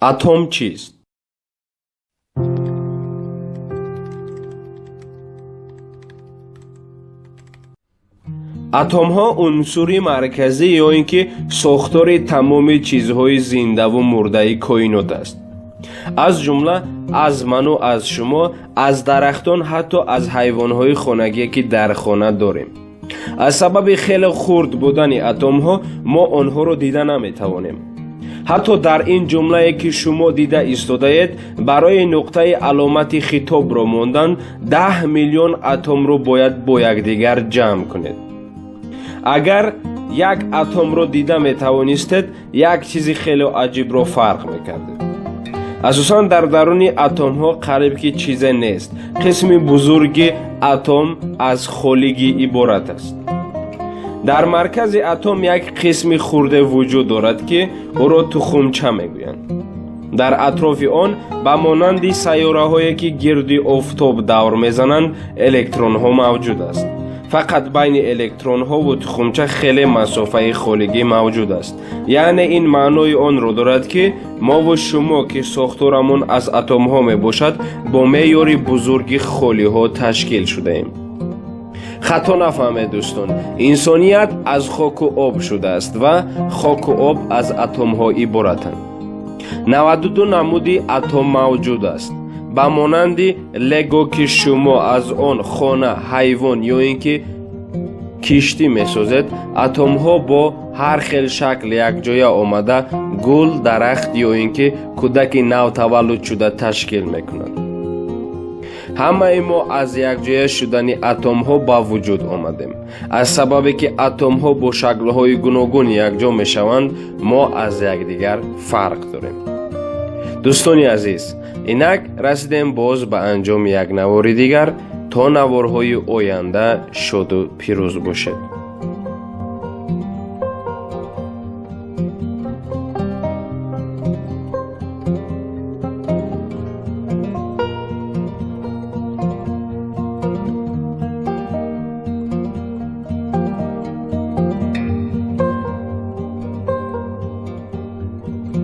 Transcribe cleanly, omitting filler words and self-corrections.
اتم چیست؟ اتم ها عنصری مرکزی یا اینکه ساختار تمام چیزهای زنده و مرده کائنات است. از جمله از من و از شما، از درختان، حتی از حیوانهای خانگی که در خانه داریم. از سبب خیلی خرد بودن اتم ها ما آنها را دیده نمیتوانیم. حتی در این جمله که شما دیده ایستاده اید، برای نقطه علامت خطاب را ماندن 10 میلیون اتم را باید با یکدیگر جمع کنید. اگر یک اتم را دیده می توانستید، یک چیز خیلی عجیب را فرق می کردید. اساساً در درون اتم ها قریب که چیز نیست. قسم بزرگ اتم از خالیگی عبارت است. در مرکز اتم یک قسم خورده وجود دارد که او را تخمچه می گویند. در اطراف آن به مانند سیاره هایی که گرد آفتاب دور می زنند الکترون ها موجود است. فقط بین الکترون ها و تخمچه خیلی مسافه خالیگی موجود است. یعنی این معنای آن را دارد که ما و شما که ساختارمون از اتم ها می باشد با معیار بزرگ خالی ها تشکیل شده ایم. خطا نفهمید دوستان، انسانیت از خاک و آب شده است و خاک و آب از اتم ها عبارتند. 92 نمودی اتم موجود است. به مانند لگو که شما از آن خانه، حیوان یا اینکه کشتی می سازید، اتم ها با هر خیل شکل یک جای آمده گل، درخت یا اینکه کودک نو تولد شده تشکیل می کنند. همه ما از یک جای شدن اتم ها با وجود آمدیم. از سببی که اتم ها با شکل های گوناگون یک جا می شوند، ما از یکدیگر فرق داریم. دوستانی عزیز، اینک رسیدیم باز به انجام یک نوار دیگر. تا نوارهای آینده شاد و پیروز باشید.